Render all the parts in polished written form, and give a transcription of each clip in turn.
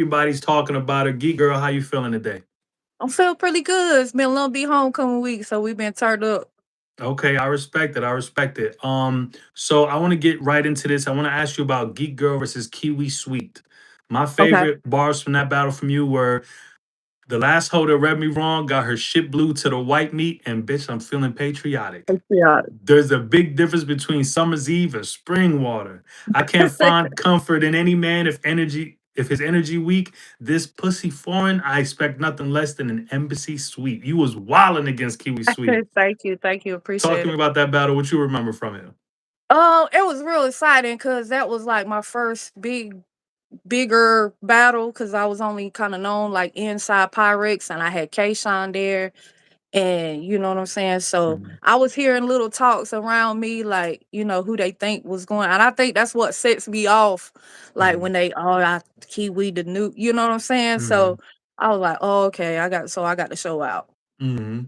Everybody's talking about it. Geek girl, how you feeling today? I'm feeling pretty good. It's been a little bit homecoming week, so we've been turned up. Okay, I respect it. I respect it. So I want to get right into this. I want to ask you about Geek Girl versus Kiwi Sweet. My Okay. favorite bars from that battle from you were the last hoe that read me wrong got her shit blue to the white meat, and bitch, I'm feeling patriotic. Yeah. There's a big difference between summer's eve and spring water. I can't find comfort in any man if his energy weak. This pussy foreign, I expect nothing less than an embassy suite. You was wilding against Kiwi Sweet. Thank you. Thank you. Talk Appreciate to me it. about that battle. What you remember from it? It was real exciting because that was like my first bigger battle because I was only kind of known like inside Pyrex and I had Kayshawn there. And you know what I'm saying? So Mhm, I was hearing little talks around me, like, who they think was going. And I think that's what sets me off. Like mhm, when I Kiwi the new, you know what I'm saying? So mhm, I was like, oh, okay, I got the show out. mhm.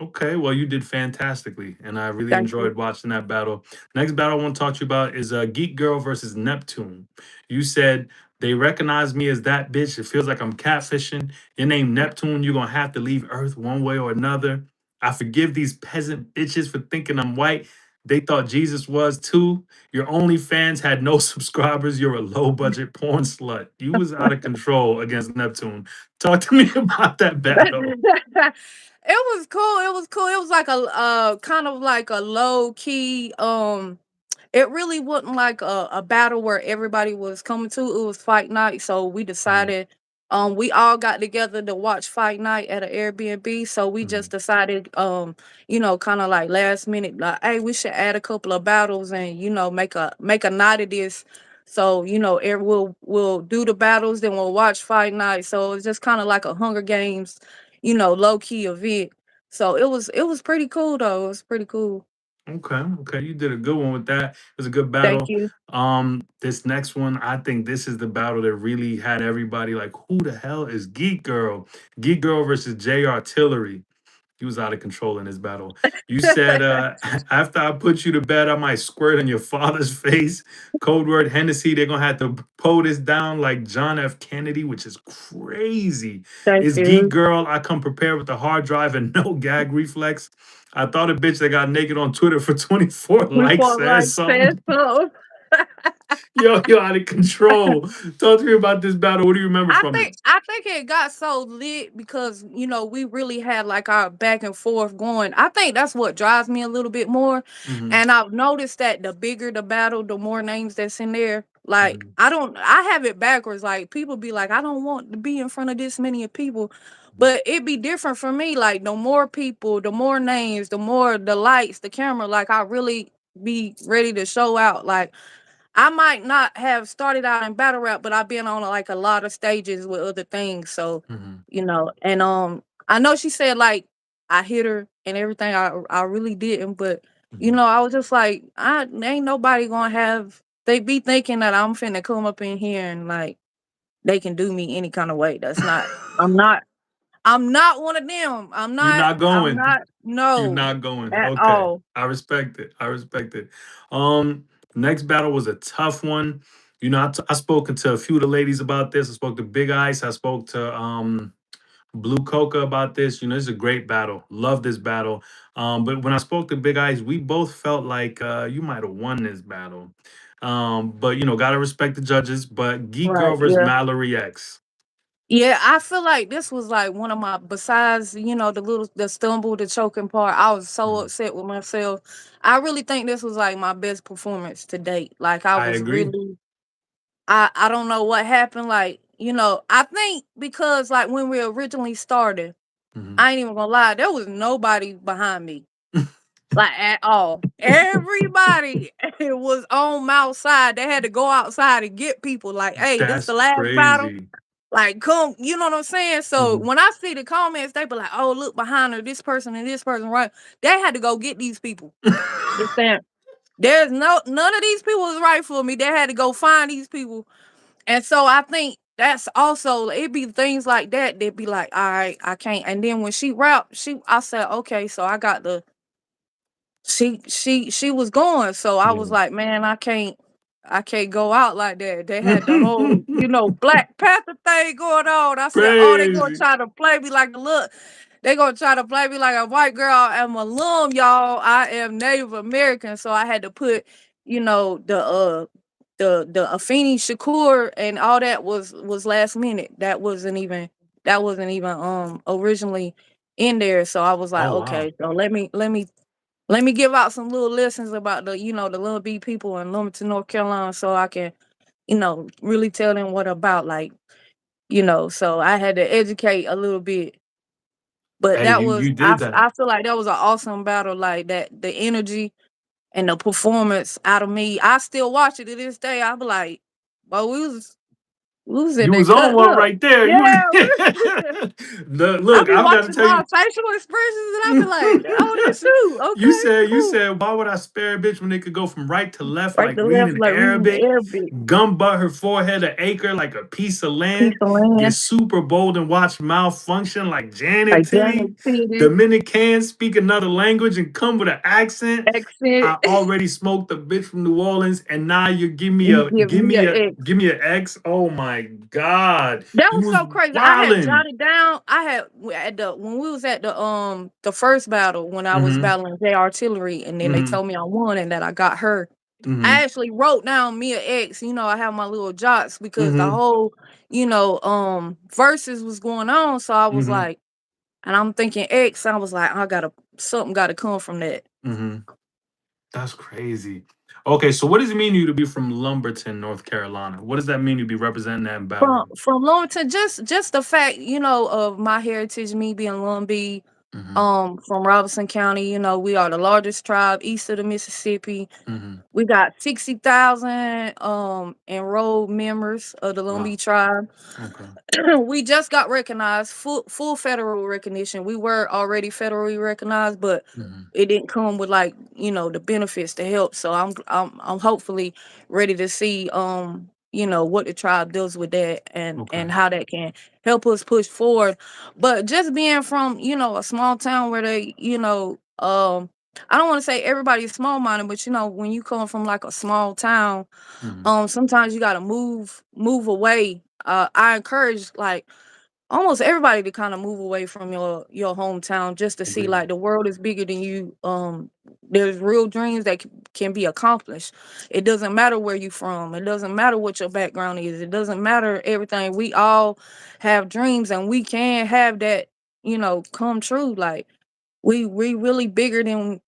Okay, well, you did fantastically, and I really Thank you. enjoyed watching that battle. Next battle I want to talk to you about is Geek Girl versus Neptune. You said they recognize me as that bitch. It feels like I'm catfishing. Your name Neptune. You're gonna have to leave Earth one way or another. I forgive these peasant bitches for thinking I'm white. They thought Jesus was too. Your OnlyFans had no subscribers. You're a low budget porn slut. You was out of control against Neptune. Talk to me about that battle. It was cool. It was cool. It was like a kind of like a low key it really wasn't like a battle where everybody was coming to. It was fight night, so we Mhm, decided we all got together to watch fight night at an Airbnb. So we just mhm, decided kind of like last minute like, hey, we should add a couple of battles and make a night of this. So, we'll do the battles, then we'll watch fight night. So it's just kind of like a Hunger Games, low key event. So it was pretty cool though. It was pretty cool. Okay, okay, you did a good one with that. It was a good Thank battle. you. This next one, I think this is the battle that really had everybody like, who the hell is Geek Girl? Geek Girl versus J Artillery. He was out of control in this battle. You said after I put you to bed, I might squirt on your father's face. Code word Hennessy. They're gonna have to pull this down like John F. Kennedy, which is crazy. Thank It's Geek you. Girl. I come prepared with a hard drive and no gag reflex. I thought a bitch that got naked on Twitter for 24 likes Before said like said something. so. Yo, you're out of control. Talk to me about this battle. What do you remember I from think it? I think it got so lit because we really had like our back and forth going. I think that's what drives me a little bit more, Hmm. and I've noticed that the bigger the battle, the more names that's in there. Like Hmm. I have it backwards. Like people be like, I don't want to be in front of this many of people, but it be different for me. Like the more people, the more names, the more the lights, the camera. Like I really be ready to show out. Like I might not have started out in battle rap, but I've been on like a lot of stages with other things. So, Hmm. and I know she said like I hit her and everything. I really didn't, but Hmm. I was just like, I ain't nobody gonna have they be thinking that I'm finna come up in here and like they can do me any kind of way. That's not I'm not I'm not one of them. You're not I'm going. not You're no not going. at Okay. all. I respect it. I respect it. Next battle was a tough one. I spoken to a few of the ladies about this. I spoke to Big Ice. I spoke to Blue Coca about this. This is a great battle. Love this battle. But when I spoke to Big Ice, we both felt like you might have won this battle. But gotta respect the judges. But Geek Girl Right. versus Yeah. Mallory X. Yeah, I feel like this was like one of my besides, the stumble, the choking part, I was so Mhm. upset with myself. I really think this was like my best performance to date. Like I I was agree. really I don't know what happened. Like, I think because like when we originally started, Mhm. I ain't even gonna lie, there was nobody behind me. Like at all. Everybody it was on my outside. They had to go outside and get people like, hey, this That's the last battle. crazy. Like, come, you know what I'm saying? So Mhm. when I see the comments, they be like, "Oh, look behind her, this person and this person." Right? They had to go get these people. You saying there's none of these people was right for me. They had to go find these people, and so I think that's also it. Be things like that. They'd be like, "All right, I can't." And then when she rapped, I said, "Okay," so I got the she was going. So I was Yeah. like, "Man, I can't." I can't go out like that. They had the whole, Black Panther thing going on. I said, oh, they gonna Crazy. try to play me like a look. They gonna try to play me like a white girl. I'm a alum, y'all. I am Native American, so I had to put, the Afeni Shakur and all that was last minute. That wasn't even originally in there. So I was like, Oh wow. okay, so let me give out some little lessons about the little B people in Wilmington, North Carolina, so I can, really tell them what about, like, so I had to educate a little bit. But Hey, that you was, you did that. I feel like that was an awesome battle, like that, the energy and the performance out of me. I still watch it to this day. I be like, but we was in You there was on cutting one up. right there. You Yeah, I look, be I've got to watching tell you. my facial expressions and I be like, oh, that's you. you Okay, said you cool. said why would I spare a bitch when they could go from right to left Right like to left, reading like reading Arabic, Arabic. gumbutt her forehead an acre like a piece of Piece land, of get land. super bold and watch malfunction like Janet Like Janet Tilly, City Dominican speak another language and come with an accent. accent. I already smoked a bitch from New Orleans, and now you give me You a give me an X. give me an X. Oh my god, That you was was so crazy. I had wildin'. jotted down. I had at the when we was at the first battle when I was Mm-hmm. battling J Artillery, and then they Mm-hmm. told me I won and that I got her. I Mm-hmm. actually wrote down Mia X. I have my little jots because the Mm-hmm. whole verses was going on. So I was Mm-hmm. like, and I'm thinking X. I was like, I gotta something got to come from that. Mm-hmm. That's crazy. Okay, so what does it mean to you to be from Lumberton, North Carolina? What does that mean to be representing that in battle From rap? from Lawrence, just the fact, of my heritage, me being Lumbee, Mm-hmm. from Robinson County. We are the largest tribe east of the Mississippi. Mm-hmm. We got 60,000 enrolled members of the Wow. Lumbee tribe. Okay. We just got recognized, full federal recognition. We were already federally recognized, but Mm-hmm. it didn't come with, like, the benefits to help. So I'm hopefully ready to see what the tribe does with that, and Okay. how that can help us push forward. But just being from, a small town where they, I don't want to say everybody's small minded, but when you come from like a small town, Mm-hmm. sometimes you gotta move away. I encourage, like, almost everybody to kind of move away from your hometown, just to see, Agreed. like, the world is bigger than you. There's real dreams that can be accomplished. It doesn't matter where you from. It doesn't matter what your background is. It doesn't matter everything. We all have dreams, and we can have that, come true. Like, we really bigger than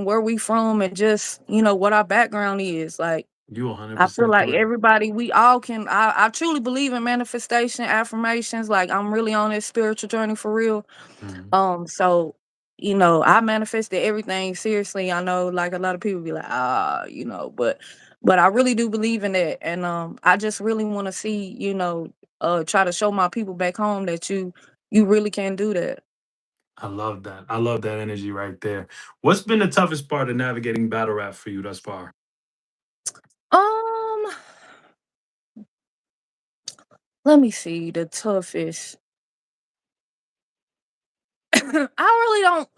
where we from, and just, what our background is. Like, You I feel 100% like correct. everybody, we all can. I truly believe in manifestation, affirmations. Like, I'm really on this spiritual journey for real. Mm-hmm. So, I manifested everything seriously. I know, like, a lot of people be like, but I really do believe in that, and I just really want to see, try to show my people back home that you really can do that. I love that. I love that energy right there. What's been the toughest part of navigating battle rap for you thus far? Um, let me see the toughest. I really don't.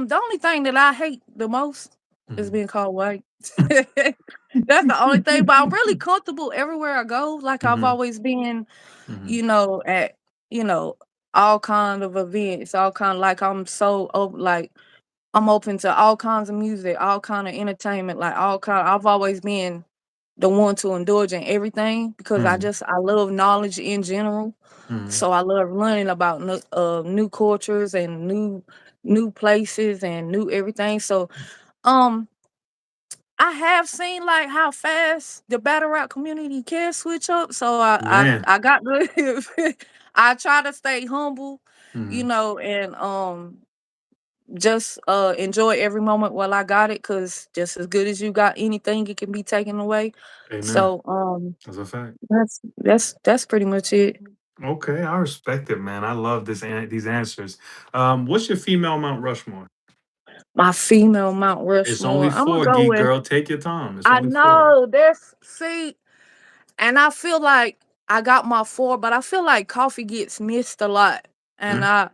The only thing that I hate the most is Mm-hmm. being called white. That's the only thing. But I'm really comfortable everywhere I go. Like, I've Mm-hmm. always been, Mm-hmm. at you know all kind of events, all kind, like, I'm so open, like, I'm open to all kinds of music, all kind of entertainment, like, all kind. I've always been the one to indulge in everything because Mm-hmm. I love knowledge in general. Mm-hmm. So I love learning about new cultures and new places and new everything. So um I have seen, like, how fast the battle rap community can switch up. So Man. I got to I try to stay humble, Mm-hmm. and just enjoy every moment while I got it, because just as good as you got anything, it can be taken away. Amen. So That's a fact. that's pretty much it. Okay, I respect it, man. I love these answers. What's your female Mount Rushmore? My female Mount It's only Rushmore, I'm gonna four, go geek with. girl. Take your time. It's I only four. know there's see, and I feel like I got my four, but I feel like coffee gets missed a lot, and Mm, I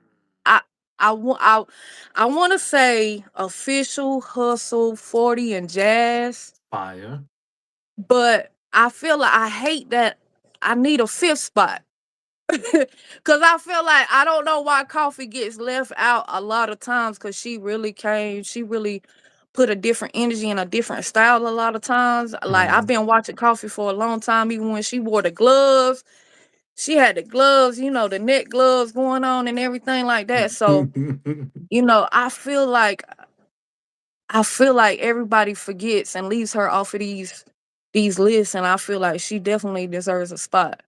I want to say official, hustle, 40, and jazz, fire. but I feel like I hate that I need a fifth spot. Cause I feel like I don't know why Coffee gets left out a lot of times. Cause she really put a different energy and a different style a lot of times. Like I've Mhm. been watching Coffee for a long time, even when she wore the gloves. She had the gloves, the neck gloves going on and everything like that. So, I feel like everybody forgets and leaves her off of these lists, and I feel like she definitely deserves a spot.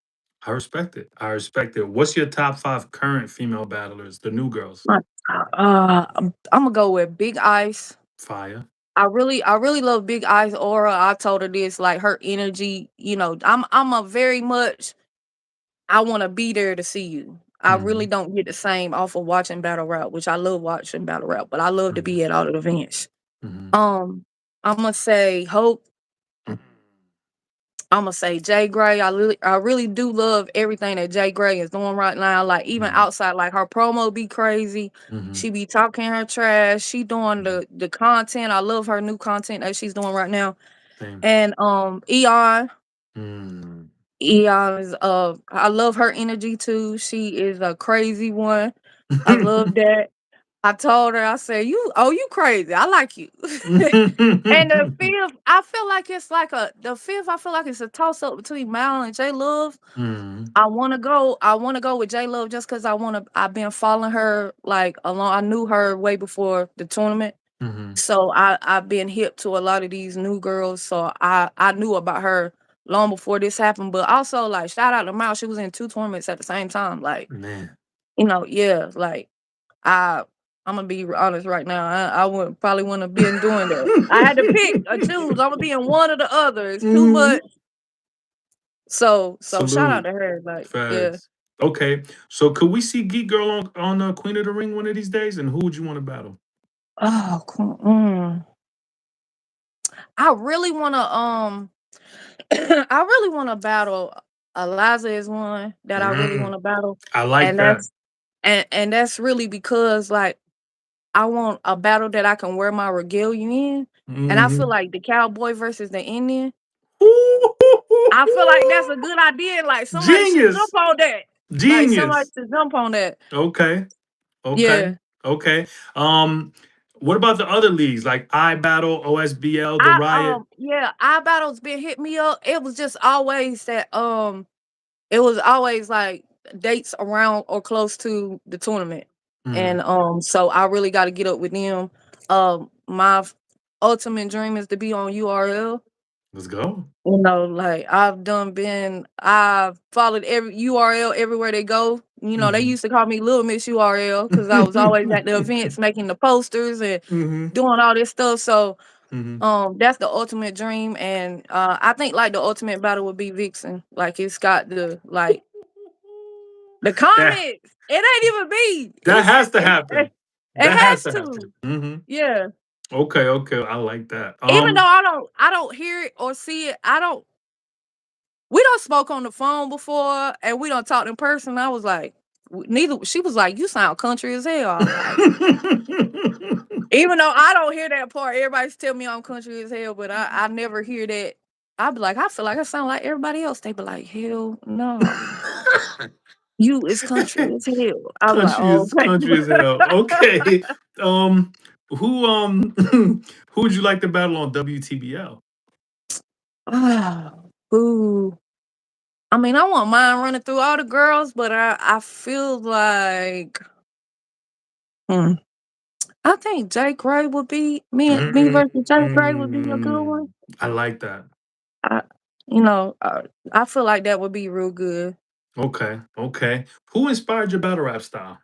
I respect it. I respect it. What's your top five current female battlers? The new girls. My I'm gonna go with Big Ice. Fire. I really love Big Ice aura. I told her this, like her energy. I'm a very much. I want to be there to see you. I really Mhm. don't get the same off of watching battle rap, which I love watching battle rap, but I love to Mhm. be at all the events. Mhm. Um, I'm gonna say Hope. Mhm. I'm gonna say Jay Gray. I really do love everything that Jay Gray is doing right now. Like even Mhm. outside, like her promo be crazy. Mhm. She be talking her trash. She doing Mhm. the content. I love her new content that she's doing right now. Same. And Eon. Mm. Eon is I love her energy too. She is a crazy one. I love that. I told her, I said, you crazy. I like you. And the fifth, I feel like it's like the fifth, I feel like it's a toss up between Mal and J Love. Mhm. I wanna go with J Love just because I've been following her like along. I knew her way before the tournament. Mhm. So I've been hip to a lot of these new girls. So I knew about her long before this happened. But also like shout out to Mal. She was in two tournaments at the same time. Like, Man. yeah, like I I'm gonna be honest right now. I would probably wouldn't have been doing that. I had to pick or choose. I'm gonna be in one or the other. It's too much. Mhm. So shout out Salute. to her. Like, yeah. Facts. Okay. So could we see Geek Girl on Queen of the Ring one of these days? And who would you want to battle? Oh, cool. I really wanna I really wanna battle. Eliza is one that I really Mm. wanna battle. I like And that. that's really because like I want a battle that I can wear my regalia in. And I feel Mhm. like the cowboy versus the Indian. I feel like that's a good idea. Like somebody should jump Genius. on that. Like somebody Genius. should jump on that. Okay. Okay. Yeah. Okay. Um, what about the other leagues like I Battle, OSBL, The Riot? Our battles been hit me up. It was just always that it was always like dates around or close to the tournament. Mm, And so I really gotta get up with them. My ultimate dream is to be on URL. let's go. Like I've followed every URL everywhere they go. They Hmm. used to call me Little Miss URL because I was always at the events making the posters and Hmm. doing all this stuff. So Hmm. that's the ultimate dream. And I think like the ultimate battle would be Vixen. Like it's got the That comments. It ain't even me. that It's has to it, happen. it, it That has has to happen. to. Hmm. Yeah. Okay, okay. I like that. Even though I don't hear it or see it, I don't we don't spoke on the phone before and we don't talk in person. I was like, neither she was like, you sound country as hell. I was like, even though I don't hear that part, everybody's tell me I'm country as hell, but I never hear that. I be like, I feel like I sound like everybody else. They be like, hell no. You is country as hell. I was like, oh, okay. Country as hell. Okay. Um, who who would you like to battle on WTBL? Ah, ooh. I mean, I want mine running through all the girls, but I feel like hmm, I think Jake Gray would be me Mm, versus Jake Gray would be a good mm. one. I like that. I, you know, I feel like that would be real good. Okay, okay. Who inspired your battle rap style?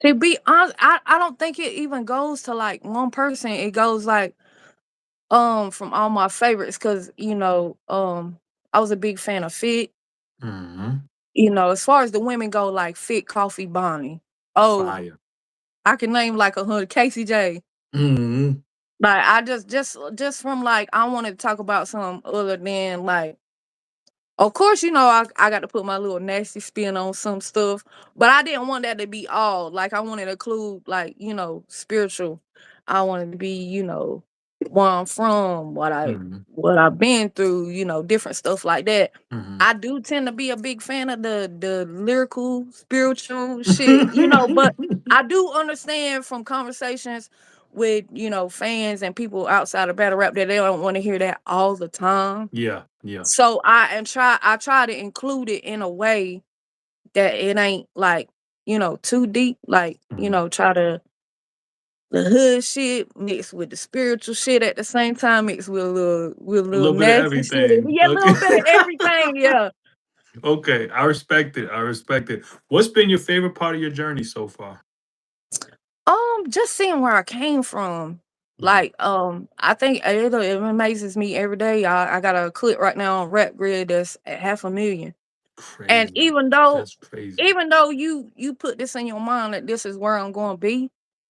To be honest, I don't think it even goes to like one person. It goes like from all my favorites because I was a big fan of Fit. Hmm. As far as the women go, like Fit, Coffee, Bonnie. Oh, Fire. I can name like 100. Casey J. Hmm. Like I just from like I wanted to talk about some other than like of course I got to put my little nasty spin on some stuff, but I didn't want that to be all. Like I wanted to include like spiritual. I wanted to be. where I'm from, Mhm. what I've been through, different stuff like that. Mhm. I do tend to be a big fan of the lyrical, spiritual shit, but I do understand from conversations with, fans and people outside of battle rap that they don't want to hear that all the time. Yeah, yeah. So I try to include it in a way that it ain't like, too deep, like, Mhm. try to the hood shit mixed with the spiritual shit at the same time, mixed with a A little little bit of nasty shit. everything. Yeah, a Okay. little bit of everything. Yeah. Okay, I respect it. I respect it. What's been your favorite part of your journey so far? Just seeing where I came from. Mhm. Like, I think it amazes me every day. I got a clip right now on Rap Grid that's at 500,000. And Crazy. even though That's crazy. even though you put this in your mind that this is where I'm going to be,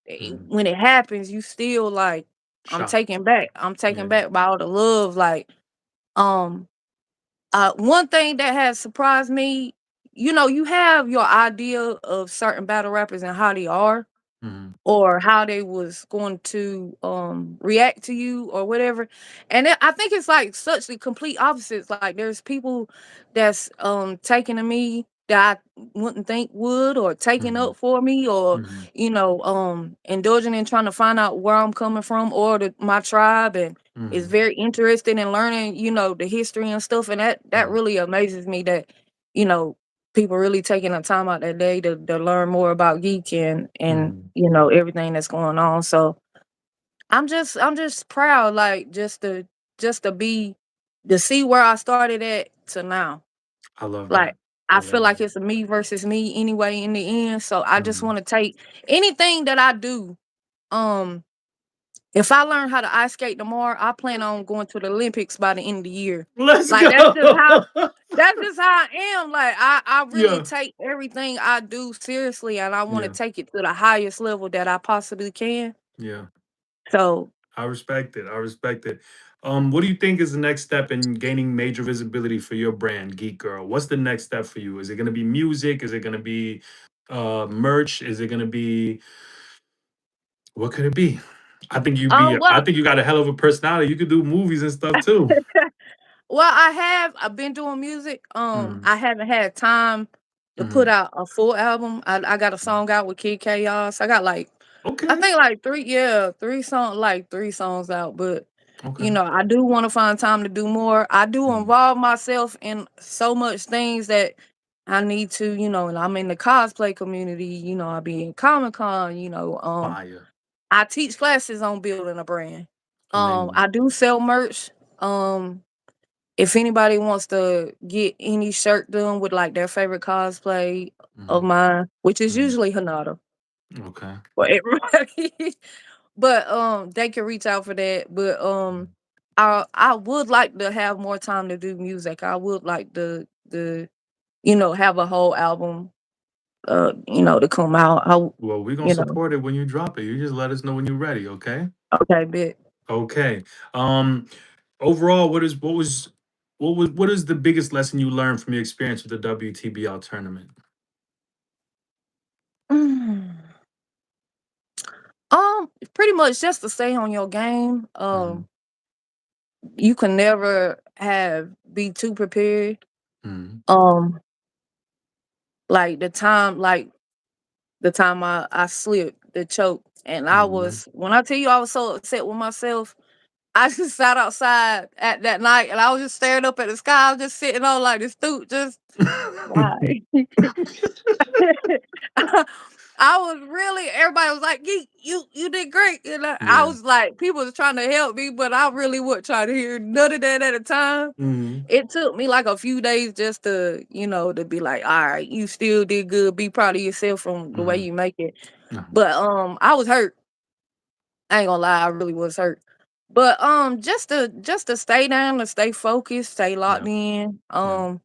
Mhm. when it happens, you still like I'm Shocked. taken back. I'm taken Yeah. back by all the love. Like, um, one thing that has surprised me, you have your idea of certain battle rappers and how they are, Mhm. or how they was going to react to you or whatever. And I think it's like such the complete opposites. Like there's people that's taking to me that I wouldn't think would, or taking Mhm. up for me, or Mhm. indulging in trying to find out where I'm coming from, or my tribe, and is Mhm. very interested in learning, the history and stuff. And that Mhm. really amazes me that, you know people really taking the time out that day to learn more about Geek, and Mhm. everything that's going on. So I'm just proud, like, just to be to see where I started at to now. I love Like, that. I I feel love like that. it's a me versus me anyway in the end. So I just Mhm. want to take anything that I do. Um, if I learn how to ice skate tomorrow, I plan on going to the Olympics by the end of the year. Let's Like go. that's just how I am. Like I really Yeah. take everything I do seriously, and I want to Yeah. take it to the highest level that I possibly can. Yeah. So, I respect it. I respect it. What do you think is the next step in gaining major visibility for your brand, Geek Girl? What's the next step for you? Is it going to be music? Is it going to be merch? Is it going to be what could it be? I think you be. I well, think you got a hell of a personality. You could do movies and stuff too. well, I've been doing music. Mm. I haven't had time to put Hmm. out a full album. I got a song out with Kid Chaos. I got like, I Okay. think like three songs out. But Okay. I do want to find time to do more. I do Mm. involve myself in so much things that I need to. And I'm in the cosplay community. I be in Comic Con. Fire. I teach classes on building a brand. Amazing. I do sell merch. If anybody wants to get any shirt done with like their favorite cosplay of Hmm. mine, which is Hmm. usually Hanada Okay. for everybody, but they can reach out for that. But Mm. I would like to have more time to do music. I would like to have a whole album to come out. Well, we're gonna You know, support it when you drop it. You just let us know when you're ready, okay? okay, bit. Okay. Um, Overall, what is the biggest lesson you learned from your experience with the WTBL tournament? Pretty much just to stay on your game. Mhm. You can never have be too prepared. Mhm. Um, like the time I slipped the choke, and Mhm. when I tell you I was so upset with myself, I just sat outside at that night and I was just staring up at the sky. I was just sitting on like this stoop, just like I was really everybody was like, you did great. And I Yeah. was like, people was trying to help me, but I really wasn't trying to hear none of that at a time. Mhm. It took me like a few days just to be like, all right, you still did good. Be proud of yourself from the way Mhm. you make it. Uh-huh. But I was hurt. I ain't gonna lie, I really was hurt. But just to stay down, to stay focused, stay locked Yeah. in. Yeah.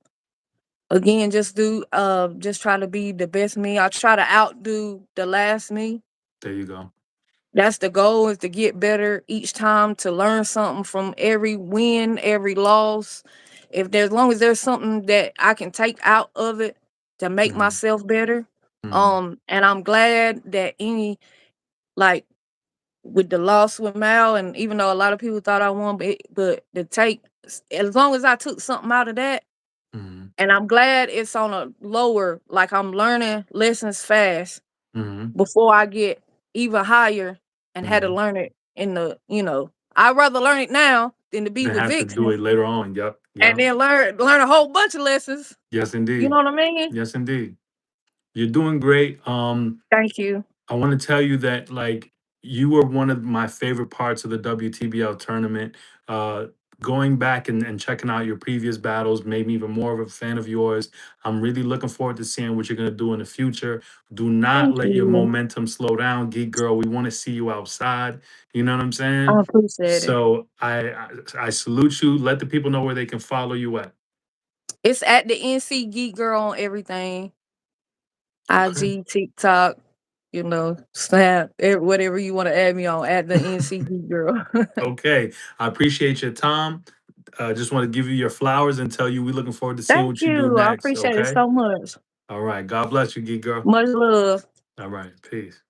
Again, just try to be the best me. I try to outdo the last me. There you go. That's the goal, is to get better each time, to learn something from every win, every loss. If there's long as there's something that I can take out of it to make Mhm. myself better. Mhm. And I'm glad that any like with the loss with Mal, and even though a lot of people thought I won, but the take, as long as I took something out of that, Mhm. and I'm glad it's on a lower, like I'm learning lessons fast Mhm. before I get even higher and had to Mhm. learn it in the, I'd rather learn it now than to be Then with have to do Vixen it later on. Yep. and Yep. then learn a whole bunch of lessons. Yes, You know indeed. what I mean? Yes, indeed. You're doing great. Thank you. I want to tell you that like you were one of my favorite parts of the WTBL tournament. Uh, Going back and checking out your previous battles made me even more of a fan of yours. I'm really looking forward to seeing what you're gonna do in the future. Do not Thank let your you. momentum slow down, Geek Girl. We want to see you outside. You know what I'm I saying? appreciate it. So I salute you. Let the people know where they can follow you at. It's at the NC Geek Girl on everything. Okay. IG, TikTok, Snap, whatever you want to add me on at the NC Geek Girl. Okay. I appreciate your time. Just want to give you your flowers and tell you we're looking forward to seeing Thank what you do you. I next. appreciate it Okay. so much. All right. God bless you, Geek Girl. Much love. All right. Peace.